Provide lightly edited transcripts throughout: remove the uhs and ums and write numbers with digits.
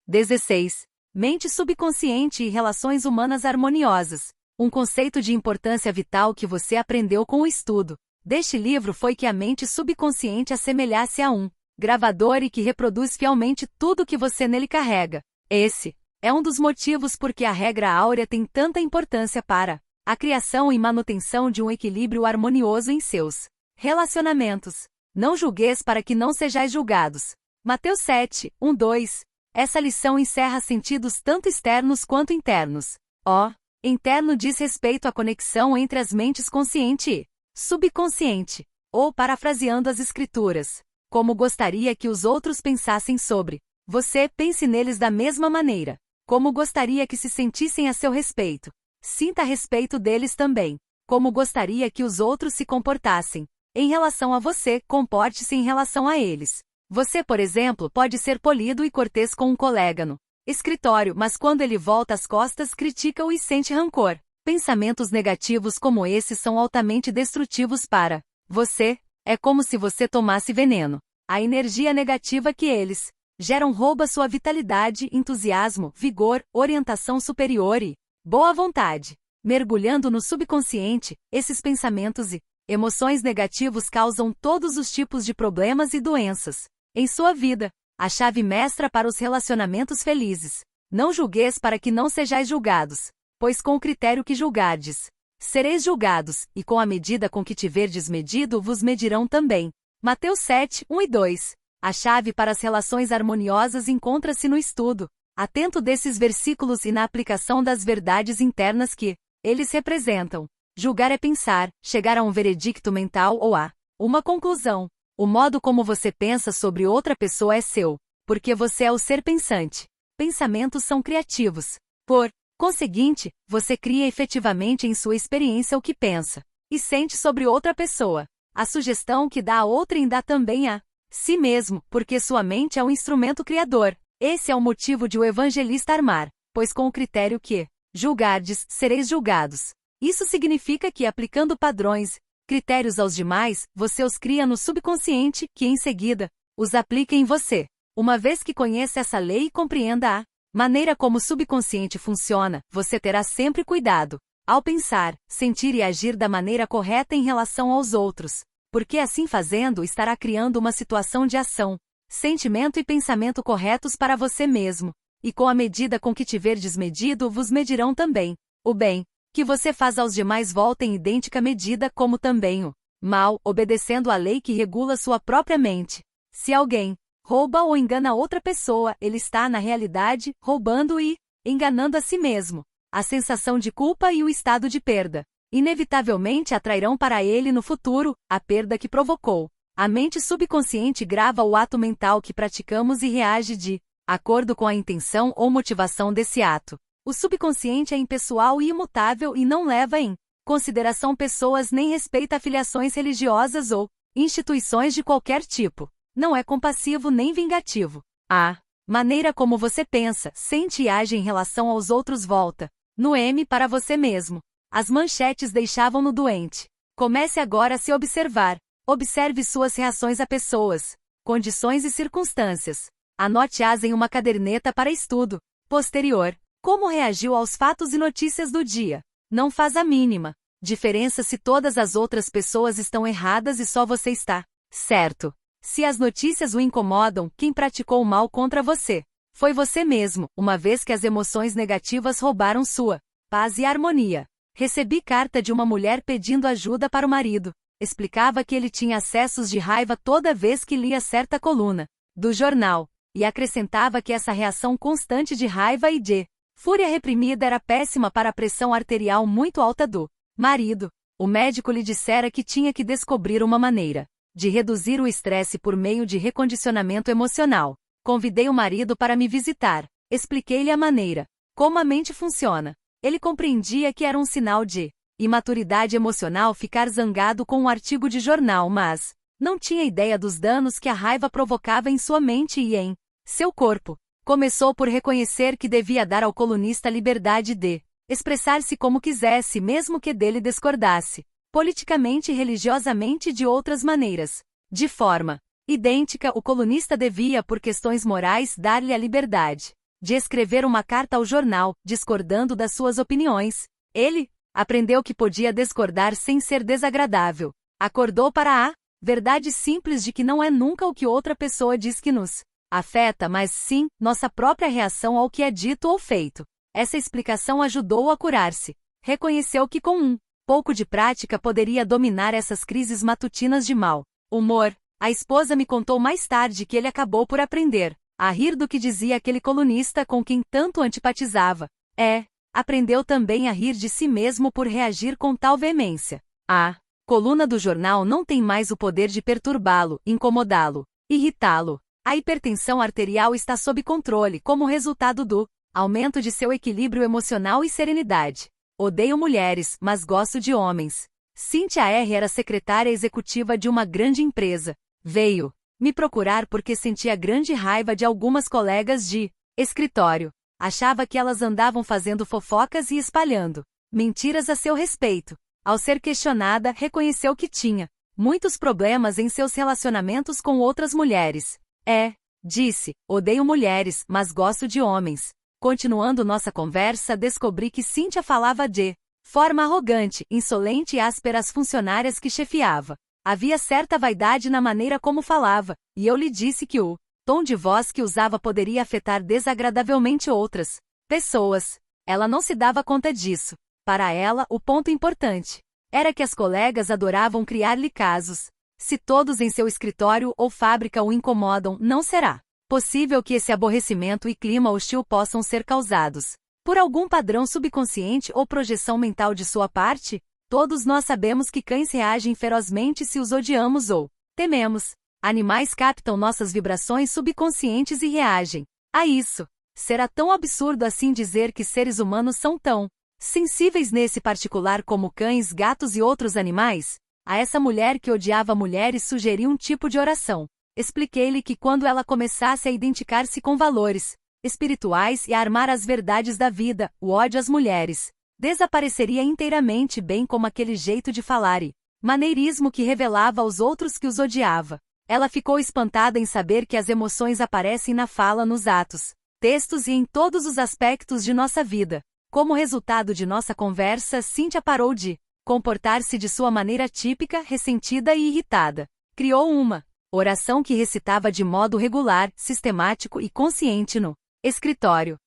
16. Mente subconsciente e relações humanas harmoniosas. Um conceito de importância vital que você aprendeu com o estudo deste livro foi que a mente subconsciente assemelhasse a um gravador e que reproduz fielmente tudo que você nele carrega. Esse é um dos motivos por que a regra áurea tem tanta importância para a criação e manutenção de um equilíbrio harmonioso em seus relacionamentos. Não julgueis para que não sejais julgados. Mateus 7, 1, 2. Essa lição encerra sentidos tanto externos quanto internos. Interno diz respeito à conexão entre as mentes consciente e subconsciente. Ou, parafraseando as escrituras, como gostaria que os outros pensassem sobre você, pense neles da mesma maneira. Como gostaria que se sentissem a seu respeito, sinta a respeito deles também. Como gostaria que os outros se comportassem em relação a você, comporte-se em relação a eles. Você, por exemplo, pode ser polido e cortês com um colega no escritório, mas quando ele volta as costas, critica-o e sente rancor. Pensamentos negativos como esses são altamente destrutivos para você. É como se você tomasse veneno. A energia negativa que eles geram rouba sua vitalidade, entusiasmo, vigor, orientação superior e boa vontade. Mergulhando no subconsciente, esses pensamentos e emoções negativos causam todos os tipos de problemas e doenças em sua vida. A chave mestra para os relacionamentos felizes. Não julgueis para que não sejais julgados, pois com o critério que julgardes, sereis julgados, e com a medida com que tiverdes medido vos medirão também. Mateus 7, 1 e 2. A chave para as relações harmoniosas encontra-se no estudo atento desses versículos e na aplicação das verdades internas que eles representam. Julgar é pensar, chegar a um veredicto mental ou a uma conclusão. O modo como você pensa sobre outra pessoa é seu, porque você é o ser pensante. Pensamentos são criativos. Por conseguinte, você cria efetivamente em sua experiência o que pensa e sente sobre outra pessoa. A sugestão que dá a outrem dá também a si mesmo, porque sua mente é um instrumento criador. Esse é o motivo de o evangelista armar, pois com o critério que julgardes, sereis julgados. Isso significa que, aplicando padrões, critérios aos demais, você os cria no subconsciente, que em seguida os aplica em você. Uma vez que conheça essa lei e compreenda a maneira como o subconsciente funciona, você terá sempre cuidado ao pensar, sentir e agir da maneira correta em relação aos outros, porque assim fazendo estará criando uma situação de ação, sentimento e pensamento corretos para você mesmo, e com a medida com que tiverdes medido vos medirão também. O bem que você faz aos demais volta em idêntica medida como também o mal, obedecendo à lei que regula sua própria mente. Se alguém rouba ou engana outra pessoa, ele está, na realidade, roubando e enganando a si mesmo. A sensação de culpa e o estado de perda inevitavelmente atrairão para ele no futuro a perda que provocou. A mente subconsciente grava o ato mental que praticamos e reage de acordo com a intenção ou motivação desse ato. O subconsciente é impessoal e imutável e não leva em consideração pessoas nem respeita afiliações religiosas ou instituições de qualquer tipo. Não é compassivo nem vingativo. A maneira como você pensa, sente e age em relação aos outros volta no M para você mesmo. As manchetes deixavam-no doente. Comece agora a se observar. Observe suas reações a pessoas, condições e circunstâncias. Anote-as em uma caderneta para estudo posterior. Como reagiu aos fatos e notícias do dia? Não faz a mínima diferença se todas as outras pessoas estão erradas e só você está certo. Se as notícias o incomodam, quem praticou o mal contra você foi você mesmo, uma vez que as emoções negativas roubaram sua paz e harmonia. Recebi carta de uma mulher pedindo ajuda para o marido. Explicava que ele tinha acessos de raiva toda vez que lia certa coluna do jornal, e acrescentava que essa reação constante de raiva e de fúria reprimida era péssima para a pressão arterial muito alta do marido. O médico lhe dissera que tinha que descobrir uma maneira de reduzir o estresse por meio de recondicionamento emocional. Convidei o marido para me visitar. Expliquei-lhe a maneira como a mente funciona. Ele compreendia que era um sinal de imaturidade emocional ficar zangado com um artigo de jornal, mas não tinha ideia dos danos que a raiva provocava em sua mente e em seu corpo. Começou por reconhecer que devia dar ao colunista liberdade de expressar-se como quisesse, mesmo que dele discordasse, politicamente e religiosamente de outras maneiras. De forma idêntica, o colunista devia, por questões morais, dar-lhe a liberdade de escrever uma carta ao jornal, discordando das suas opiniões. Ele aprendeu que podia discordar sem ser desagradável. Acordou para a verdade simples de que não é nunca o que outra pessoa diz que nos afeta, mas sim nossa própria reação ao que é dito ou feito. Essa explicação ajudou-o a curar-se. Reconheceu que com um pouco de prática poderia dominar essas crises matutinas de mau humor. A esposa me contou mais tarde que ele acabou por aprender a rir do que dizia aquele colunista com quem tanto antipatizava. Aprendeu também a rir de si mesmo por reagir com tal veemência. A coluna do jornal não tem mais o poder de perturbá-lo, incomodá-lo, irritá-lo. A hipertensão arterial está sob controle como resultado do aumento de seu equilíbrio emocional e serenidade. Odeio mulheres, mas gosto de homens. Cynthia R. era secretária executiva de uma grande empresa. Veio me procurar porque sentia grande raiva de algumas colegas de escritório. Achava que elas andavam fazendo fofocas e espalhando mentiras a seu respeito. Ao ser questionada, reconheceu que tinha muitos problemas em seus relacionamentos com outras mulheres. Disse, odeio mulheres, mas gosto de homens. Continuando nossa conversa, descobri que Cynthia falava de forma arrogante, insolente e áspera às funcionárias que chefiava. Havia certa vaidade na maneira como falava, e eu lhe disse que o tom de voz que usava poderia afetar desagradavelmente outras pessoas. Ela não se dava conta disso. Para ela, o ponto importante era que as colegas adoravam criar-lhe casos. Se todos em seu escritório ou fábrica o incomodam, não será possível que esse aborrecimento e clima hostil possam ser causados por algum padrão subconsciente ou projeção mental de sua parte? Todos nós sabemos que cães reagem ferozmente se os odiamos ou tememos. Animais captam nossas vibrações subconscientes e reagem a isso. Será tão absurdo assim dizer que seres humanos são tão sensíveis nesse particular como cães, gatos e outros animais? A essa mulher que odiava mulheres sugeri um tipo de oração. Expliquei-lhe que quando ela começasse a identificar-se com valores espirituais e a armar as verdades da vida, o ódio às mulheres desapareceria inteiramente, bem como aquele jeito de falar e maneirismo que revelava aos outros que os odiava. Ela ficou espantada em saber que as emoções aparecem na fala, nos atos, textos e em todos os aspectos de nossa vida. Como resultado de nossa conversa, Cynthia parou de comportar-se de sua maneira típica, ressentida e irritada. Criou uma oração que recitava de modo regular, sistemático e consciente no escritório.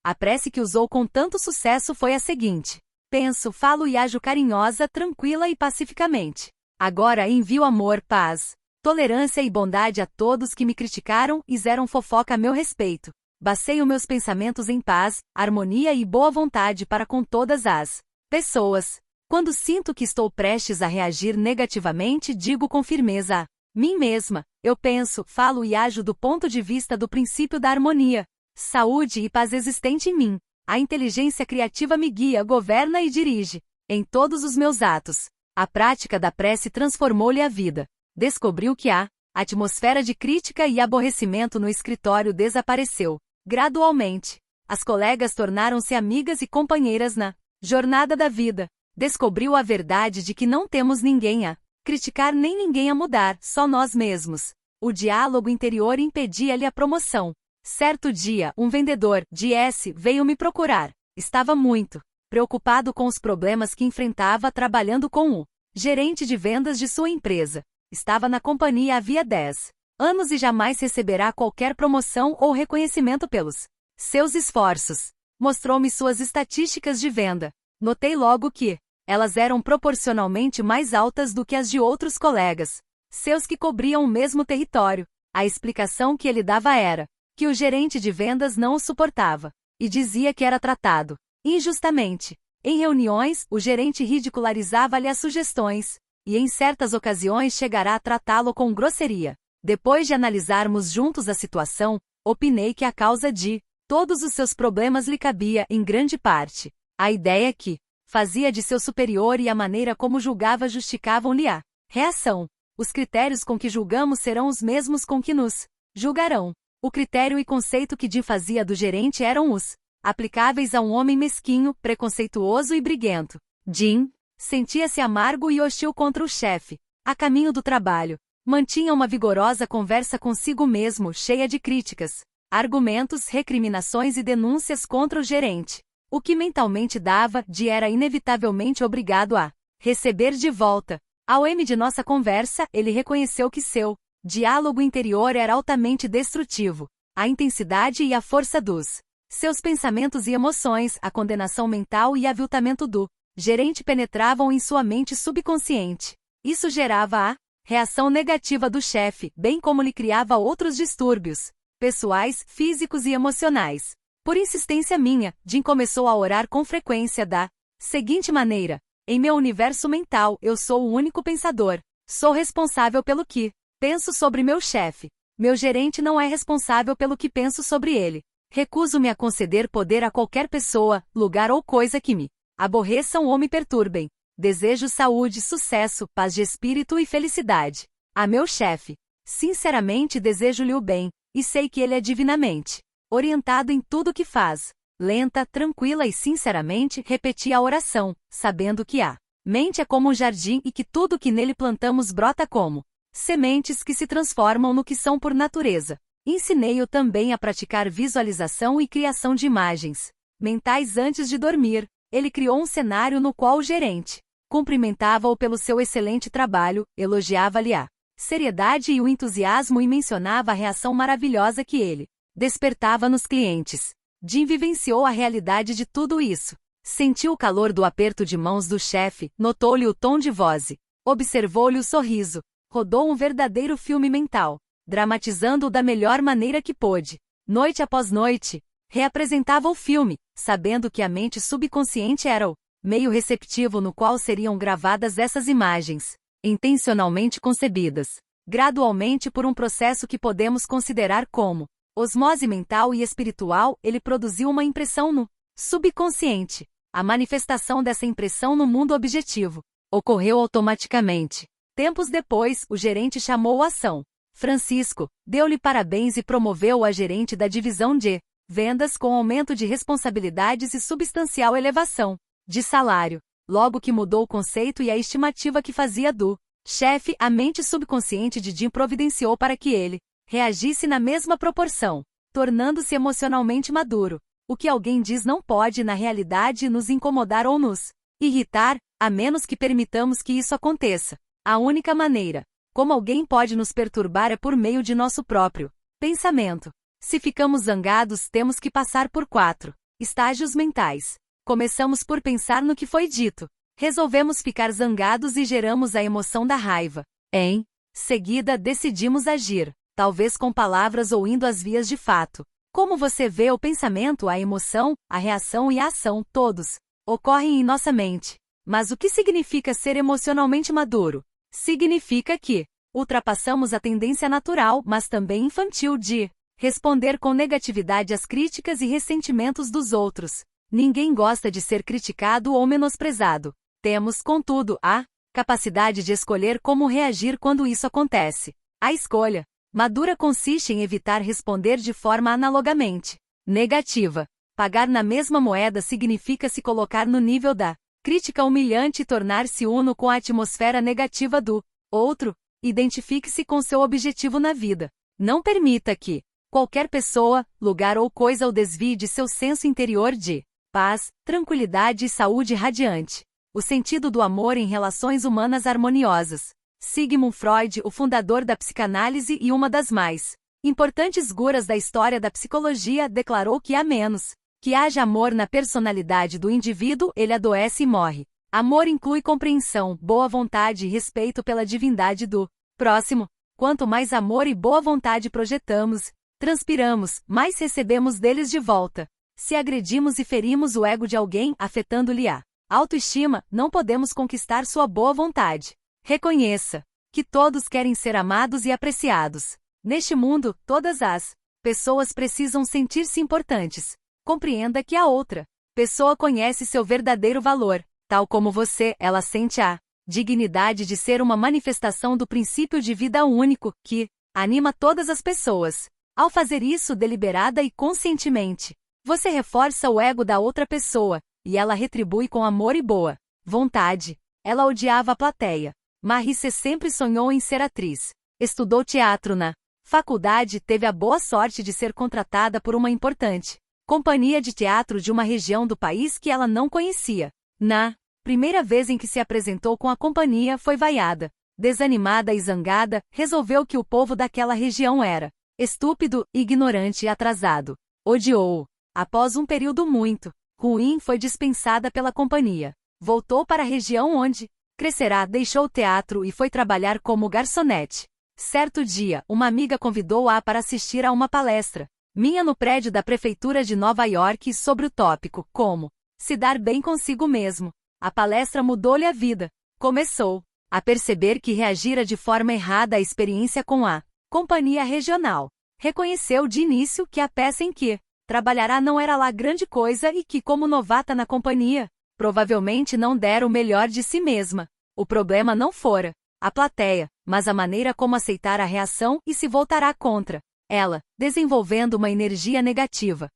A prece que usou com tanto sucesso foi a seguinte: penso, falo e ajo carinhosa, tranquila e pacificamente. Agora envio amor, paz, tolerância e bondade a todos que me criticaram e fizeram fofoca a meu respeito. Baseio meus pensamentos em paz, harmonia e boa vontade para com todas as pessoas. Quando sinto que estou prestes a reagir negativamente, digo com firmeza a mim mesma: eu penso, falo e ajo do ponto de vista do princípio da harmonia, saúde e paz existente em mim. A inteligência criativa me guia, governa e dirige em todos os meus atos. A prática da prece transformou-lhe a vida. Descobriu que a atmosfera de crítica e aborrecimento no escritório desapareceu. Gradualmente, as colegas tornaram-se amigas e companheiras na jornada da vida. Descobriu a verdade de que não temos ninguém a criticar nem ninguém a mudar, só nós mesmos. O diálogo interior impedia-lhe a promoção. Certo dia, um vendedor de S veio me procurar. Estava muito preocupado com os problemas que enfrentava trabalhando com o gerente de vendas de sua empresa. Estava na companhia havia 10 anos e jamais receberá qualquer promoção ou reconhecimento pelos seus esforços. Mostrou-me suas estatísticas de venda. Notei logo que elas eram proporcionalmente mais altas do que as de outros colegas seus que cobriam o mesmo território. A explicação que ele dava era que o gerente de vendas não o suportava e dizia que era tratado injustamente. Em reuniões, o gerente ridicularizava-lhe as sugestões e em certas ocasiões chegará a tratá-lo com grosseria. Depois de analisarmos juntos a situação, opinei que a causa de todos os seus problemas lhe cabia, em grande parte, a ideia que fazia de seu superior e a maneira como julgava justificavam-lhe a reação. Os critérios com que julgamos serão os mesmos com que nos julgarão. O critério e conceito que Jim fazia do gerente eram os aplicáveis a um homem mesquinho, preconceituoso e briguento. Jim sentia-se amargo e hostil contra o chefe. A caminho do trabalho, mantinha uma vigorosa conversa consigo mesmo, cheia de críticas argumentos, recriminações e denúncias contra o gerente. O que mentalmente dava de era inevitavelmente obrigado a receber de volta. Ao M de nossa conversa, ele reconheceu que seu diálogo interior era altamente destrutivo. A intensidade e a força dos seus pensamentos e emoções, a condenação mental e aviltamento do gerente penetravam em sua mente subconsciente. Isso gerava a reação negativa do chefe, bem como lhe criava outros distúrbios pessoais, físicos e emocionais. Por insistência minha, Jim começou a orar com frequência da seguinte maneira: em meu universo mental, eu sou o único pensador. Sou responsável pelo que penso sobre meu chefe. Meu gerente não é responsável pelo que penso sobre ele. Recuso-me a conceder poder a qualquer pessoa, lugar ou coisa que me aborreçam ou me perturbem. Desejo saúde, sucesso, paz de espírito e felicidade a meu chefe. Sinceramente desejo-lhe o bem, e sei que ele é divinamente orientado em tudo o que faz. Lenta, tranquila e sinceramente repeti a oração, sabendo que a mente é como um jardim e que tudo que nele plantamos brota como sementes que se transformam no que são por natureza. Ensinei-o também a praticar visualização e criação de imagens mentais antes de dormir. Ele criou um cenário no qual o gerente cumprimentava-o pelo seu excelente trabalho, elogiava-lhe a seriedade e o entusiasmo e mencionava a reação maravilhosa que ele despertava nos clientes. Jim vivenciou a realidade de tudo isso. Sentiu o calor do aperto de mãos do chefe, notou-lhe o tom de voz, observou-lhe o sorriso, rodou um verdadeiro filme mental, dramatizando-o da melhor maneira que pôde. Noite após noite, reapresentava o filme, sabendo que a mente subconsciente era o meio receptivo no qual seriam gravadas essas imagens, intencionalmente concebidas, gradualmente por um processo que podemos considerar como osmose mental e espiritual. Ele produziu uma impressão no subconsciente. A manifestação dessa impressão no mundo objetivo ocorreu automaticamente. Tempos depois, o gerente chamou-o à ação. Francisco deu-lhe parabéns e promoveu-o a gerente da divisão de vendas com aumento de responsabilidades e substancial elevação de salário. Logo que mudou o conceito e a estimativa que fazia do chefe, a mente subconsciente de Jim providenciou para que ele reagisse na mesma proporção, tornando-se emocionalmente maduro. O que alguém diz não pode, na realidade, nos incomodar ou nos irritar, a menos que permitamos que isso aconteça. A única maneira como alguém pode nos perturbar é por meio de nosso próprio pensamento. Se ficamos zangados, temos que passar por 4 estágios mentais. Começamos por pensar no que foi dito. Resolvemos ficar zangados e geramos a emoção da raiva. Em seguida, decidimos agir, talvez com palavras ou indo às vias de fato. Como você vê, o pensamento, a emoção, a reação e a ação, todos ocorrem em nossa mente. Mas o que significa ser emocionalmente maduro? Significa que ultrapassamos a tendência natural, mas também infantil, de responder com negatividade às críticas e ressentimentos dos outros. Ninguém gosta de ser criticado ou menosprezado. Temos, contudo, a capacidade de escolher como reagir quando isso acontece. A escolha madura consiste em evitar responder de forma analogamente negativa. Pagar na mesma moeda significa se colocar no nível da crítica humilhante e tornar-se uno com a atmosfera negativa do outro. Identifique-se com seu objetivo na vida. Não permita que qualquer pessoa, lugar ou coisa o desvie de seu senso interior de paz, tranquilidade e saúde radiante. O sentido do amor em relações humanas harmoniosas. Sigmund Freud, o fundador da psicanálise e uma das mais importantes guras da história da psicologia, declarou que a menos que haja amor na personalidade do indivíduo, ele adoece e morre. Amor inclui compreensão, boa vontade e respeito pela divindade do próximo. Quanto mais amor e boa vontade projetamos, transpiramos, mais recebemos deles de volta. Se agredimos e ferimos o ego de alguém, afetando-lhe a autoestima, não podemos conquistar sua boa vontade. Reconheça que todos querem ser amados e apreciados. Neste mundo, todas as pessoas precisam sentir-se importantes. Compreenda que a outra pessoa conhece seu verdadeiro valor. Tal como você, ela sente a dignidade de ser uma manifestação do princípio de vida único, que anima todas as pessoas. Ao fazer isso deliberada e conscientemente, você reforça o ego da outra pessoa, e ela retribui com amor e boa vontade. Ela odiava a plateia. Marisse sempre sonhou em ser atriz. Estudou teatro na faculdade teve a boa sorte de ser contratada por uma importante companhia de teatro de uma região do país que ela não conhecia. Na primeira vez em que se apresentou com a companhia foi vaiada. Desanimada e zangada, resolveu que o povo daquela região era estúpido, ignorante e atrasado. Odiou-o. Após um período muito ruim, foi dispensada pela companhia. Voltou para a região onde crescerá, deixou o teatro e foi trabalhar como garçonete. Certo dia, uma amiga convidou-a para assistir a uma palestra minha no prédio da Prefeitura de Nova York sobre o tópico Como se dar bem consigo mesmo. A palestra mudou-lhe a vida. Começou a perceber que reagira de forma errada à experiência com a companhia regional. Reconheceu de início que a peça em que trabalhará não era lá grande coisa e que, como novata na companhia, provavelmente não dera o melhor de si mesma. O problema não fora a plateia, mas a maneira como aceitar a reação e se voltará contra ela, desenvolvendo uma energia negativa.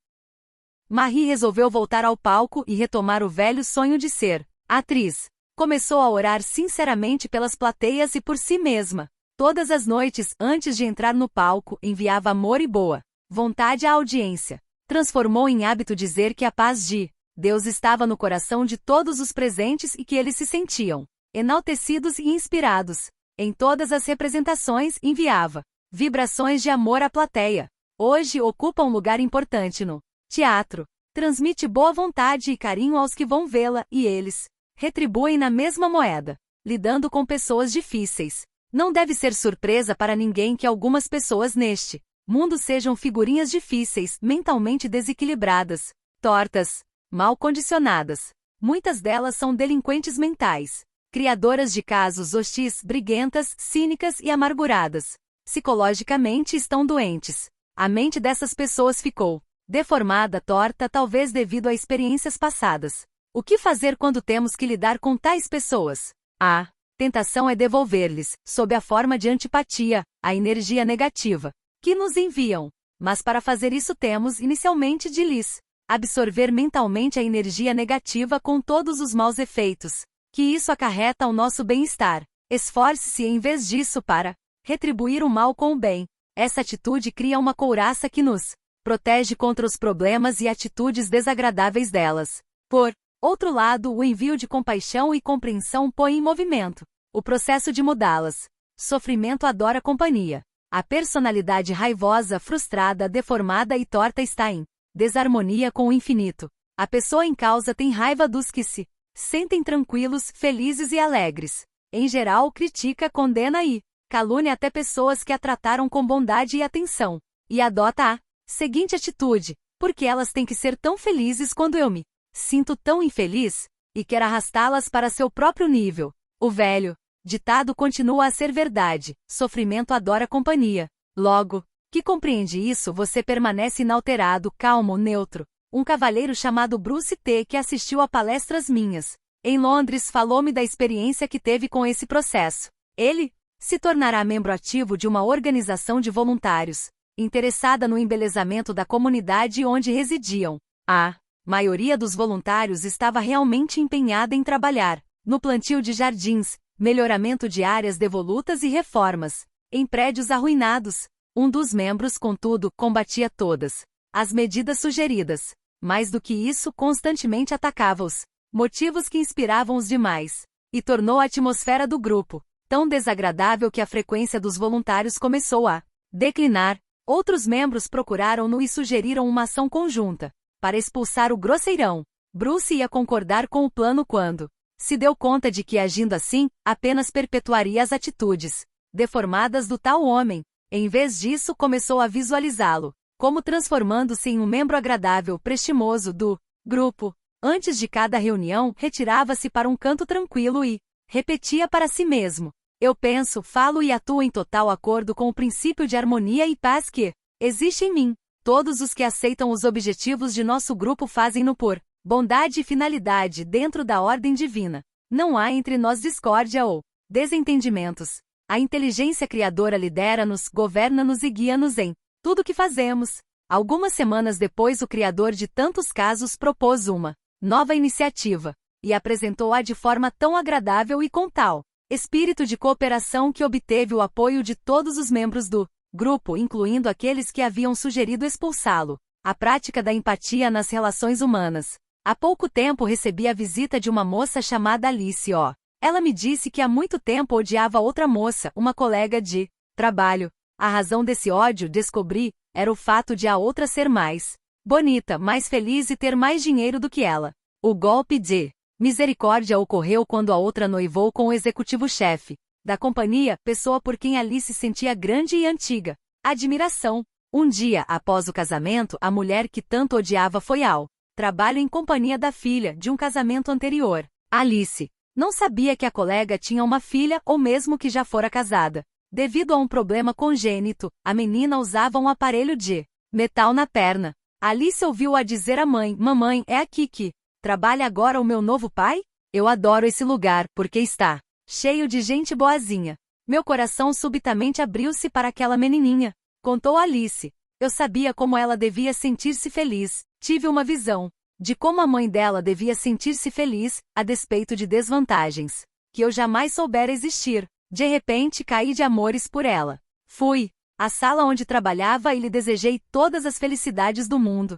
Marie resolveu voltar ao palco e retomar o velho sonho de ser atriz. Começou a orar sinceramente pelas plateias e por si mesma. Todas as noites, antes de entrar no palco, enviava amor e boa vontade à audiência. Transformou em hábito dizer que a paz de Deus estava no coração de todos os presentes e que eles se sentiam enaltecidos e inspirados. Em todas as representações, enviava vibrações de amor à plateia. Hoje ocupa um lugar importante no teatro. Transmite boa vontade e carinho aos que vão vê-la, e eles retribuem na mesma moeda, lidando com pessoas difíceis. Não deve ser surpresa para ninguém que algumas pessoas neste mundo sejam figurinhas difíceis, mentalmente desequilibradas, tortas, mal condicionadas. Muitas delas são delinquentes mentais, criadoras de casos hostis, briguentas, cínicas e amarguradas. Psicologicamente estão doentes. A mente dessas pessoas ficou deformada, torta, talvez devido a experiências passadas. O que fazer quando temos que lidar com tais pessoas? A tentação é devolver-lhes, sob a forma de antipatia, a energia negativa que nos enviam. Mas para fazer isso temos, inicialmente, de lhes absorver mentalmente a energia negativa com todos os maus efeitos que isso acarreta ao nosso bem-estar. Esforce-se em vez disso para retribuir o mal com o bem. Essa atitude cria uma couraça que nos protege contra os problemas e atitudes desagradáveis delas. Por outro lado, o envio de compaixão e compreensão põe em movimento o processo de mudá-las. Sofrimento adora companhia. A personalidade raivosa, frustrada, deformada e torta está em desarmonia com o infinito. A pessoa em causa tem raiva dos que se sentem tranquilos, felizes e alegres. Em geral, critica, condena e calúnia até pessoas que a trataram com bondade e atenção. E adota a seguinte atitude: porque elas têm que ser tão felizes quando eu me sinto tão infeliz? E quer arrastá-las para seu próprio nível. O velho ditado continua a ser verdade: sofrimento adora companhia. Logo que compreende isso, você permanece inalterado, calmo, neutro. Um cavalheiro chamado Bruce T., que assistiu a palestras minhas em Londres, falou-me da experiência que teve com esse processo. Ele se tornará membro ativo de uma organização de voluntários interessada no embelezamento da comunidade onde residiam. A maioria dos voluntários estava realmente empenhada em trabalhar no plantio de jardins, melhoramento de áreas devolutas e reformas em prédios arruinados. Um dos membros, contudo, combatia todas as medidas sugeridas. Mais do que isso, constantemente atacava os motivos que inspiravam os demais, e tornou a atmosfera do grupo tão desagradável que a frequência dos voluntários começou a declinar. Outros membros procuraram-no e sugeriram uma ação conjunta para expulsar o grosseirão. Bruce ia concordar com o plano quando se deu conta de que, agindo assim, apenas perpetuaria as atitudes deformadas do tal homem. Em vez disso, começou a visualizá-lo como transformando-se em um membro agradável, prestimoso do grupo. Antes de cada reunião, retirava-se para um canto tranquilo e repetia para si mesmo: eu penso, falo e atuo em total acordo com o princípio de harmonia e paz que existe em mim. Todos os que aceitam os objetivos de nosso grupo fazem-no por bondade e finalidade dentro da ordem divina. Não há entre nós discórdia ou desentendimentos. A inteligência criadora lidera-nos, governa-nos e guia-nos em tudo o que fazemos. Algumas semanas depois, o criador de tantos casos propôs uma nova iniciativa e apresentou-a de forma tão agradável e com tal espírito de cooperação que obteve o apoio de todos os membros do grupo incluindo aqueles que haviam sugerido expulsá-lo. A prática da empatia nas relações humanas. Há pouco tempo recebi a visita de uma moça chamada Alice O. Ela me disse que há muito tempo odiava outra moça, uma colega de trabalho. A razão desse ódio, descobri, era o fato de a outra ser mais bonita, mais feliz e ter mais dinheiro do que ela. O golpe de misericórdia ocorreu quando a outra noivou com o executivo-chefe da companhia, pessoa por quem Alice sentia grande e antiga admiração. Um dia após o casamento, a mulher que tanto odiava foi ao trabalho em companhia da filha de um casamento anterior. Alice não sabia que a colega tinha uma filha ou mesmo que já fora casada. Devido a um problema congênito, a menina usava um aparelho de metal na perna. Alice ouviu-a dizer à mãe: "Mamãe, é aqui que trabalha agora o meu novo pai? Eu adoro esse lugar, porque está cheio de gente boazinha." Meu coração subitamente abriu-se para aquela menininha. Contou Alice. Eu sabia como ela devia sentir-se feliz. Tive uma visão de como a mãe dela devia sentir-se feliz, a despeito de desvantagens que eu jamais soubera existir. De repente caí de amores por ela. Fui à sala onde trabalhava e lhe desejei todas as felicidades do mundo.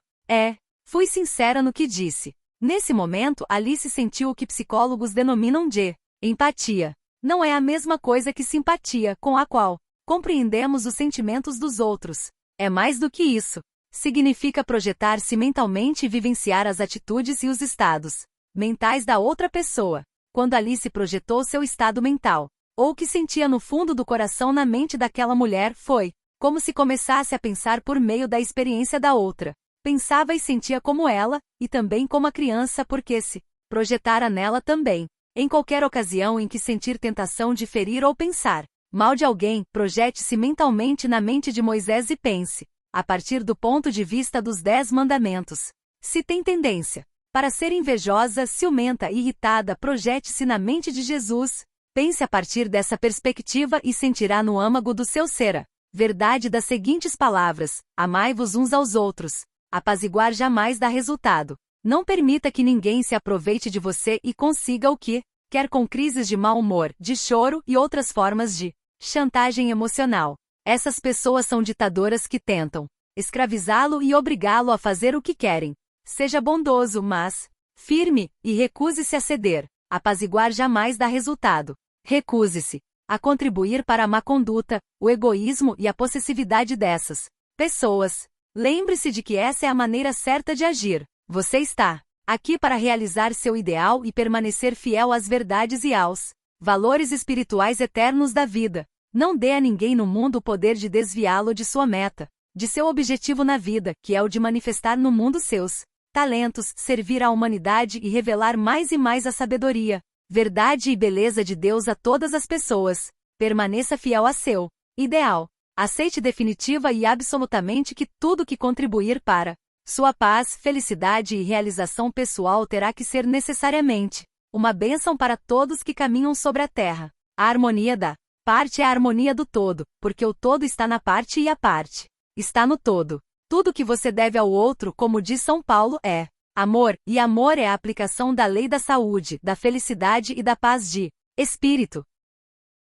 Fui sincera no que disse. Nesse momento, Alice sentiu o que psicólogos denominam de empatia. Não é a mesma coisa que simpatia, com a qual compreendemos os sentimentos dos outros. É mais do que isso. Significa projetar-se mentalmente e vivenciar as atitudes e os estados mentais da outra pessoa. Quando Alice projetou seu estado mental, ou o que sentia no fundo do coração na mente daquela mulher, foi como se começasse a pensar por meio da experiência da outra. Pensava e sentia como ela, e também como a criança, porque se projetara nela também. Em qualquer ocasião em que sentir tentação de ferir ou pensar mal de alguém, projete-se mentalmente na mente de Moisés e pense, a partir do ponto de vista dos 10 mandamentos. Se tem tendência para ser invejosa, ciumenta e irritada, projete-se na mente de Jesus. Pense a partir dessa perspectiva e sentirá no âmago do seu ser a verdade das seguintes palavras: amai-vos uns aos outros. Apaziguar jamais dá resultado. Não permita que ninguém se aproveite de você e consiga o que quer com crises de mau humor, de choro e outras formas de chantagem emocional. Essas pessoas são ditadoras que tentam escravizá-lo e obrigá-lo a fazer o que querem. Seja bondoso, mas firme, e recuse-se a ceder. Apaziguar jamais dá resultado. Recuse-se a contribuir para a má conduta, o egoísmo e a possessividade dessas pessoas. Lembre-se de que essa é a maneira certa de agir. Você está aqui para realizar seu ideal e permanecer fiel às verdades e aos valores espirituais eternos da vida. Não dê a ninguém no mundo o poder de desviá-lo de sua meta, de seu objetivo na vida, que é o de manifestar no mundo seus talentos, servir à humanidade e revelar mais e mais a sabedoria, verdade e beleza de Deus a todas as pessoas. Permaneça fiel a seu ideal. Aceite definitiva e absolutamente que tudo que contribuir para sua paz, felicidade e realização pessoal terá que ser necessariamente uma bênção para todos que caminham sobre a terra. A harmonia da parte é a harmonia do todo, porque o todo está na parte e a parte está no todo. Tudo que você deve ao outro, como diz São Paulo, é amor, e amor é a aplicação da lei da saúde, da felicidade e da paz de espírito.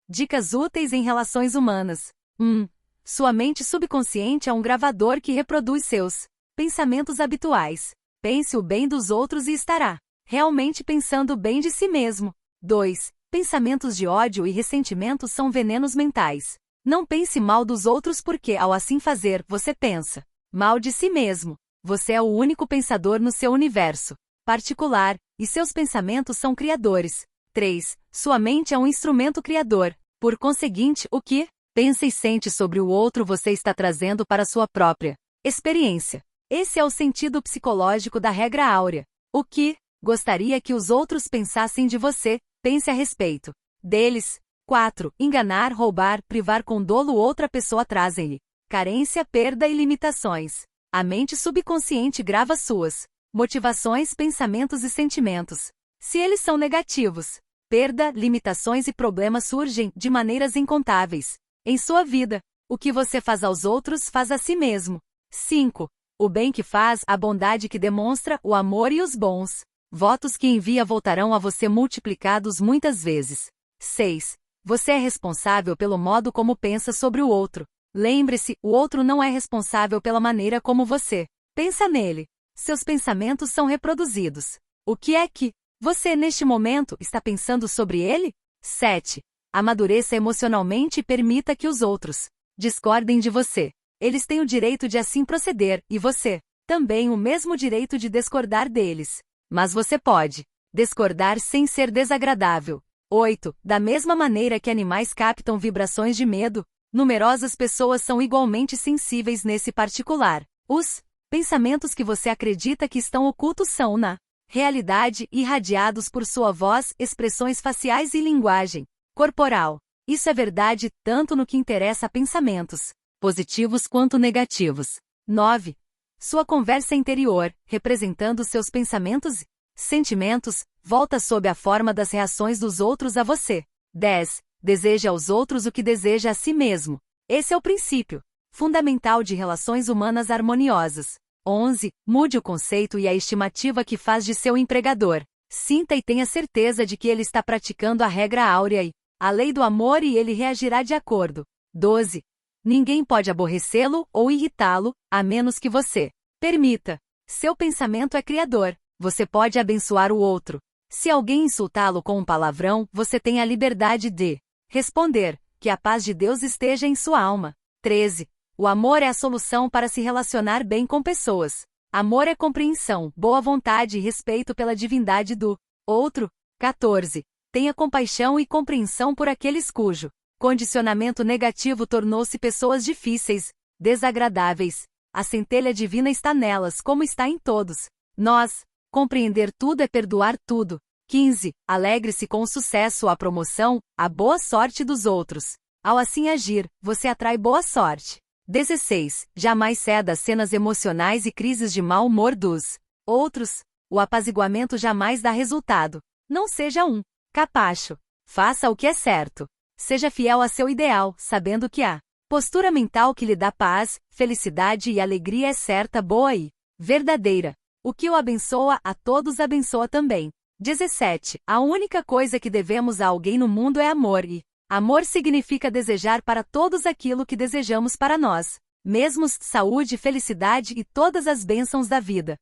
Dicas úteis em relações humanas. 1. Sua mente subconsciente é um gravador que reproduz seus pensamentos habituais. Pense o bem dos outros e estará realmente pensando o bem de si mesmo. 2. Pensamentos de ódio e ressentimento são venenos mentais. Não pense mal dos outros porque, ao assim fazer, você pensa mal de si mesmo. Você é o único pensador no seu universo particular, e seus pensamentos são criadores. 3. Sua mente é um instrumento criador. Por conseguinte, o que pensa e sente sobre o outro você está trazendo para sua própria experiência. Esse é o sentido psicológico da regra áurea. O que gostaria que os outros pensassem de você, pense a respeito deles. 4. Enganar, roubar, privar com dolo outra pessoa trazem-lhe carência, perda e limitações. A mente subconsciente grava suas motivações, pensamentos e sentimentos. Se eles são negativos, perda, limitações e problemas surgem de maneiras incontáveis em sua vida. O que você faz aos outros faz a si mesmo. 5. O bem que faz, a bondade que demonstra, o amor e os bons votos que envia voltarão a você multiplicados muitas vezes. 6. Você é responsável pelo modo como pensa sobre o outro. Lembre-se, o outro não é responsável pela maneira como você pensa nele. Seus pensamentos são reproduzidos. O que é que você, neste momento, está pensando sobre ele? 7. Amadureça emocionalmente e permita que os outros discordem de você. Eles têm o direito de assim proceder, e você também o mesmo direito de discordar deles. Mas você pode discordar sem ser desagradável. 8. Da mesma maneira que animais captam vibrações de medo, numerosas pessoas são igualmente sensíveis nesse particular. Os pensamentos que você acredita que estão ocultos são, na realidade, irradiados por sua voz, expressões faciais e linguagem corporal. Isso é verdade tanto no que interessa a pensamentos positivos quanto negativos. 9. Sua conversa interior, representando seus pensamentos e sentimentos, volta sob a forma das reações dos outros a você. 10. Deseje aos outros o que deseja a si mesmo. Esse é o princípio fundamental de relações humanas harmoniosas. 11. Mude o conceito e a estimativa que faz de seu empregador. Sinta e tenha certeza de que ele está praticando a regra áurea e a lei do amor e ele reagirá de acordo. 12. Ninguém pode aborrecê-lo ou irritá-lo, a menos que você permita. Seu pensamento é criador. Você pode abençoar o outro. Se alguém insultá-lo com um palavrão, você tem a liberdade de responder, que a paz de Deus esteja em sua alma. 13. O amor é a solução para se relacionar bem com pessoas. Amor é compreensão, boa vontade e respeito pela divindade do outro. 14. Tenha compaixão e compreensão por aqueles cujo condicionamento negativo tornou-se pessoas difíceis, desagradáveis. A centelha divina está nelas como está em todos nós. Compreender tudo é perdoar tudo. 15. Alegre-se com o sucesso, a promoção, a boa sorte dos outros. Ao assim agir, você atrai boa sorte. 16. Jamais ceda às cenas emocionais e crises de mau humor dos outros. O apaziguamento jamais dá resultado. Não seja um capacho. Faça o que é certo. Seja fiel a seu ideal, sabendo que a postura mental que lhe dá paz, felicidade e alegria é certa, boa e verdadeira. O que o abençoa, a todos abençoa também. 17. A única coisa que devemos a alguém no mundo é amor e amor significa desejar para todos aquilo que desejamos para nós mesmos, saúde, felicidade e todas as bênçãos da vida.